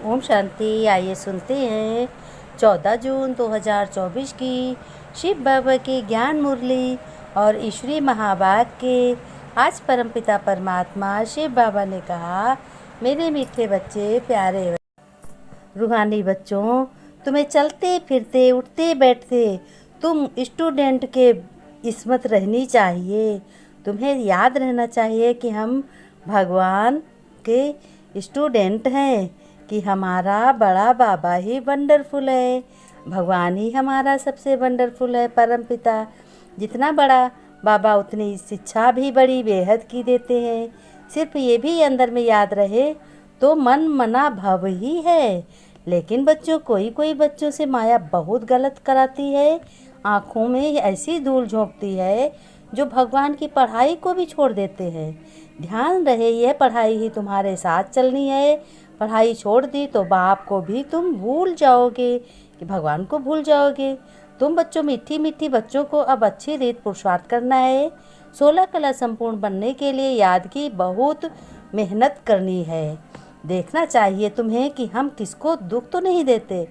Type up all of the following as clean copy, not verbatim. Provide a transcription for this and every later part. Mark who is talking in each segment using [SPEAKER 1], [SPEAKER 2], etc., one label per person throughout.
[SPEAKER 1] ओम शांति। आइए सुनते हैं 14 जून 2024 की शिव बाबा की ज्ञान मुरली और ईश्वरीय महावाक्य के। आज परमपिता परमात्मा शिव बाबा ने कहा, मेरे मीठे बच्चे, प्यारे रूहानी बच्चों, तुम्हें चलते फिरते उठते बैठते तुम स्टूडेंट के किस्मत रहनी चाहिए। तुम्हें याद रहना चाहिए कि हम भगवान के स्टूडेंट हैं, कि हमारा बड़ा बाबा ही वंडरफुल है। भगवान ही हमारा सबसे वंडरफुल है। परमपिता जितना बड़ा बाबा उतनी शिक्षा भी बड़ी बेहद की देते हैं। सिर्फ ये भी अंदर में याद रहे तो मन मना भव ही है। लेकिन बच्चों, कोई कोई बच्चों से माया बहुत गलत कराती है। आँखों में ऐसी धूल झोंकती है जो भगवान की पढ़ाई को भी छोड़ देते हैं। ध्यान रहे, यह पढ़ाई ही तुम्हारे साथ चलनी है। पढ़ाई छोड़ दी तो बाप को भी तुम भूल जाओगे, कि भगवान को भूल जाओगे। तुम बच्चों, मीठी मीठी बच्चों को अब अच्छी रीत पुरुषार्थ करना है। 16 कला संपूर्ण बनने के लिए याद की बहुत मेहनत करनी है। देखना चाहिए तुम्हें कि हम किसको दुख तो नहीं देते।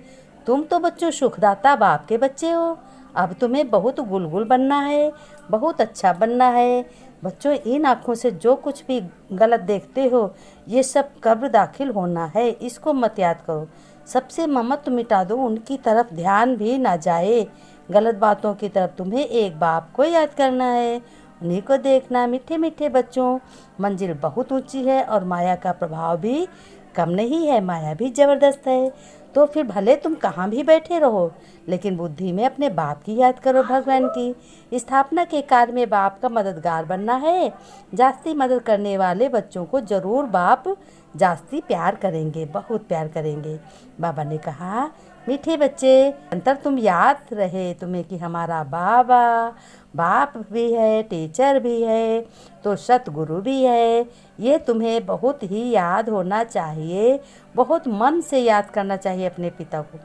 [SPEAKER 1] तुम तो बच्चों सुखदाता बाप के बच्चे हो। अब तुम्हें बहुत गुलगुल बनना है, बहुत अच्छा बनना है। बच्चों, इन आँखों से जो कुछ भी गलत देखते हो, ये सब कब्र दाखिल होना है। इसको मत याद करो। सबसे ममत्व मिटा दो, उनकी तरफ ध्यान भी ना जाए। गलत बातों की तरफ तुम्हें एक बाप को याद करना है, उन्हीं को देखना। मीठे मीठे बच्चों, मंजिल बहुत ऊंची है और माया का प्रभाव भी कम नहीं है। माया भी ज़बरदस्त है। तो फिर भले तुम कहाँ भी बैठे रहो, लेकिन बुद्धि में अपने बाप की याद करो। भगवान की स्थापना के कार्य में बाप का मददगार बनना है। जास्ती मदद करने वाले बच्चों को जरूर बाप जास्ती प्यार करेंगे, बहुत प्यार करेंगे। बाबा ने कहा, मीठे बच्चे, अंतर तुम याद रहे तुम्हें कि हमारा बाबा बाप भी है, टीचर भी है, तो सतगुरु भी है। ये तुम्हें बहुत ही याद होना चाहिए। बहुत मन से याद करना चाहिए अपने पिता को।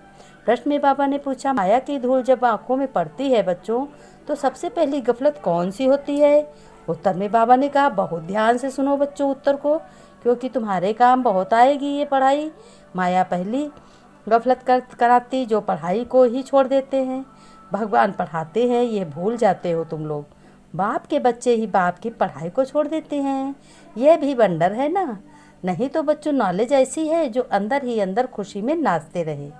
[SPEAKER 1] प्रश्न में बाबा ने पूछा, माया की धूल जब आंखों में पड़ती है बच्चों, तो सबसे पहली गफलत कौन सी होती है? उत्तर में बाबा ने कहा, बहुत ध्यान से सुनो बच्चों उत्तर को, क्योंकि तुम्हारे काम बहुत आएगी ये पढ़ाई। माया पहली गफलत कराती जो पढ़ाई को ही छोड़ देते हैं। भगवान पढ़ाते हैं, ये भूल जाते हो तुम लोग। बाप के बच्चे ही बाप की पढ़ाई को छोड़ देते हैं। यह भी वंडर है ना? नहीं तो बच्चों, नॉलेज ऐसी है जो अंदर ही अंदर खुशी में नाचते रहे।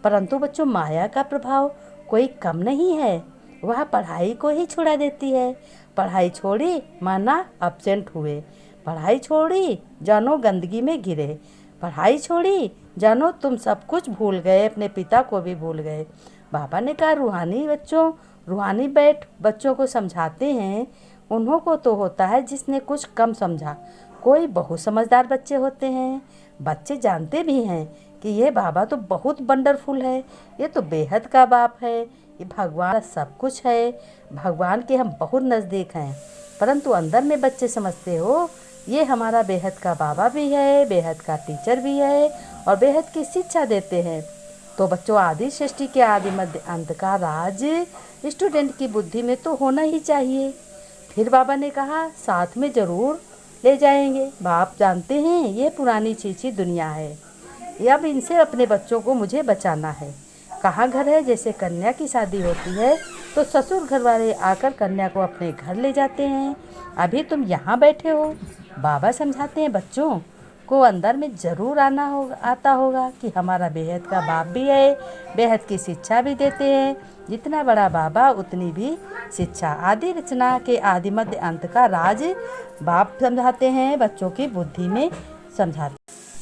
[SPEAKER 1] परंतु बच्चों, माया का प्रभाव कोई कम नहीं है। वह पढ़ाई को ही छुड़ा देती है। पढ़ाई छोड़ी माना एब्सेंट हुए। पढ़ाई छोड़ी जानो गंदगी में गिरे। पढ़ाई छोड़ी जानो तुम सब कुछ भूल गए, अपने पिता को भी भूल गए। बाबा ने कहा, रूहानी बच्चों, रूहानी बैठ बच्चों को समझाते हैं। उन्हों को तो होता है जिसने कुछ कम समझा। कोई बहुत समझदार बच्चे होते हैं। बच्चे जानते भी हैं कि ये बाबा तो बहुत वंडरफुल है, ये तो बेहद का बाप है, ये भगवान सब कुछ है, भगवान के हम बहुत नज़दीक हैं। परंतु अंदर में बच्चे समझते हो, ये हमारा बेहद का बाबा भी है, बेहद का टीचर भी है और बेहद की शिक्षा देते हैं। तो बच्चों, आदि सृष्टि के आदि मध्य अंत का राज स्टूडेंट की बुद्धि में तो होना ही चाहिए। फिर बाबा ने कहा, साथ में ज़रूर ले जाएंगे। बाप जानते हैं ये पुरानी चीची दुनिया है, अब इनसे अपने बच्चों को मुझे बचाना है। कहाँ घर है? जैसे कन्या की शादी होती है तो ससुर घर वाले आकर कन्या को अपने घर ले जाते हैं। अभी तुम यहाँ बैठे हो। बाबा समझाते हैं बच्चों को अंदर में ज़रूर आता होगा कि हमारा बेहद का बाप भी है, बेहद की शिक्षा भी देते हैं। जितना बड़ा बाबा उतनी भी शिक्षा। आदि रचना के आदि मध्य अंत का राज बाप समझाते हैं, बच्चों की बुद्धि में समझाते।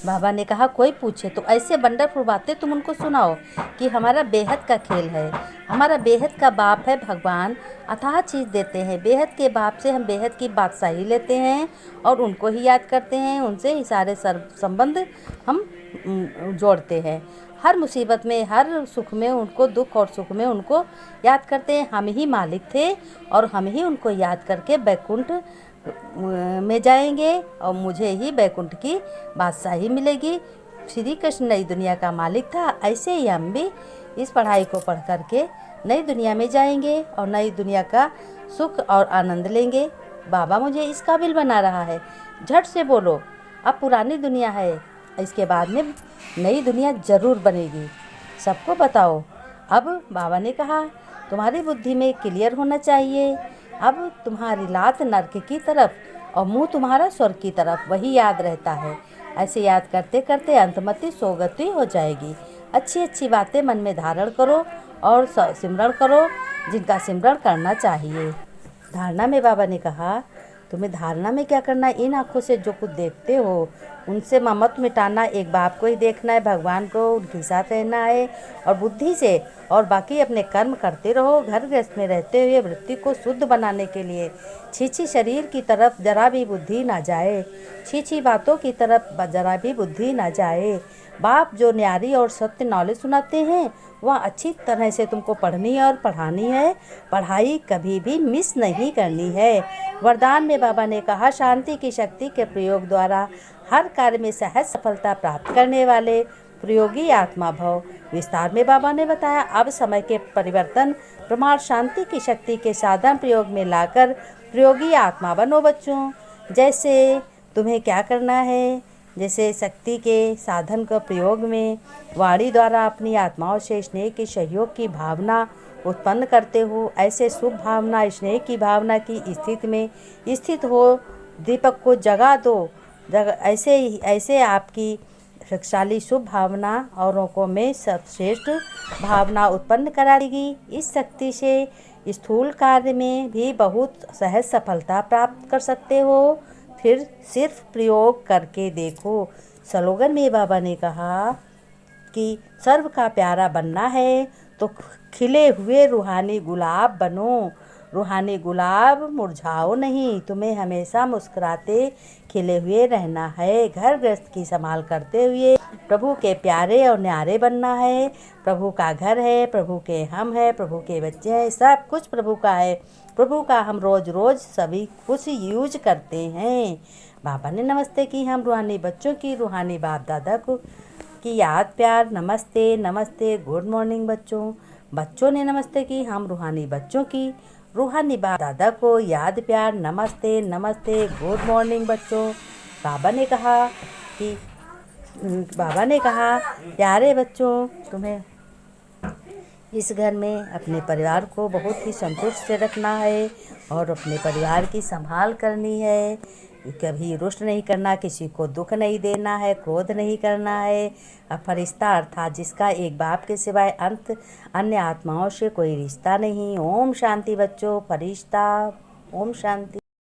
[SPEAKER 1] बाबा ने कहा, कोई पूछे तो ऐसे वंडरफुल बातें तुम उनको सुनाओ कि हमारा बेहद का खेल है, हमारा बेहद का बाप है भगवान, अथाह चीज़ देते हैं। बेहद के बाप से हम बेहद की बादशाही लेते हैं और उनको ही याद करते हैं। उनसे ही सारे संबंध हम जोड़ते हैं। हर मुसीबत में, हर सुख में उनको, दुख और सुख में उनको याद करते हैं। हम ही मालिक थे और हम ही उनको याद करके बैकुंठ में जाएंगे और मुझे ही बैकुंठ की बादशाही मिलेगी। श्री कृष्ण नई दुनिया का मालिक था, ऐसे ही हम भी इस पढ़ाई को पढ़ करके नई दुनिया में जाएंगे और नई दुनिया का सुख और आनंद लेंगे। बाबा मुझे इस काबिल बना रहा है। झट से बोलो, अब पुरानी दुनिया है, इसके बाद में नई दुनिया ज़रूर बनेगी, सबको बताओ। अब बाबा ने कहा तुम्हारी बुद्धि में क्लियर होना चाहिए। अब तुम्हारी लात नर्क की तरफ और मुंह तुम्हारा स्वर्ग की तरफ, वही याद रहता है। ऐसे याद करते करते अंतमति सोगति हो जाएगी। अच्छी अच्छी बातें मन में धारण करो और सिमरण करो, जिनका सिमरण करना चाहिए। धारणा में बाबा ने कहा तुम्हें धारणा में क्या करना है, इन आँखों से जो कुछ देखते हो उनसे ममत मिटाना, एक बाप को ही देखना है, भगवान को, उनके साथ रहना है और बुद्धि से, और बाकी अपने कर्म करते रहो। घर गृहस्थ में रहते हुए वृत्ति को शुद्ध बनाने के लिए छीछी शरीर की तरफ जरा भी बुद्धि ना जाए, छीछी बातों की तरफ जरा भी बुद्धि ना जाए। बाप जो न्यारी और सत्य नॉलेज सुनाते हैं वह अच्छी तरह से तुमको पढ़नी है और पढ़ानी है। पढ़ाई कभी भी मिस नहीं करनी है। वरदान में बाबा ने कहा शांति की शक्ति के प्रयोग द्वारा हर कार्य में सहज सफलता प्राप्त करने वाले प्रयोगी आत्मा भव। विस्तार में बाबा ने बताया अब समय के परिवर्तन प्रमाण शांति की शक्ति के साधन प्रयोग में लाकर प्रयोगी आत्मा बनो बच्चों। जैसे तुम्हें क्या करना है, जैसे शक्ति के साधन का प्रयोग में वाणी द्वारा अपनी आत्माओं से स्नेह के सहयोग की भावना उत्पन्न करते हो, ऐसे शुभ भावना स्नेह की भावना की स्थिति में स्थित हो। दीपक को जगा दो, ऐसे आपकी शक्तिशाली शुभ भावना औरों को में सर्वश्रेष्ठ भावना उत्पन्न कराएगी। इस शक्ति से स्थूल कार्य में भी बहुत सहज सफलता प्राप्त कर सकते हो, फिर सिर्फ प्रयोग करके देखो। स्लोगन में बाबा ने कहा कि सर्व का प्यारा बनना है तो खिले हुए रूहानी गुलाब बनो। रूहानी गुलाब मुरझाओ नहीं, तुम्हें हमेशा मुस्कुराते खिले हुए रहना है। घर गृहस्थ की संभाल करते हुए प्रभु के प्यारे और न्यारे बनना है। प्रभु का घर है, प्रभु के हम हैं, प्रभु के बच्चे हैं, सब कुछ प्रभु का है। प्रभु का हम रोज़ रोज़ सभी कुछ यूज करते हैं। बाबा ने नमस्ते की हम रूहानी बच्चों की, रूहानी बाप दादा को की याद प्यार नमस्ते नमस्ते गुड मॉर्निंग बच्चों। बच्चों ने नमस्ते की हम रूहानी बच्चों की, रूहानी बाप दादा को याद प्यार नमस्ते नमस्ते गुड मॉर्निंग बच्चों। बाबा ने कहा प्यारे बच्चों तुम्हें इस घर में अपने परिवार को बहुत ही संतुष्ट से रखना है और अपने परिवार की संभाल करनी है। कभी रुष्ट नहीं करना, किसी को दुख नहीं देना है, क्रोध नहीं करना है। अब फरिश्ता अर्थात जिसका एक बाप के सिवाय अन्य आत्माओं से कोई रिश्ता नहीं। ओम शांति बच्चों, फरिश्ता ओम शांति।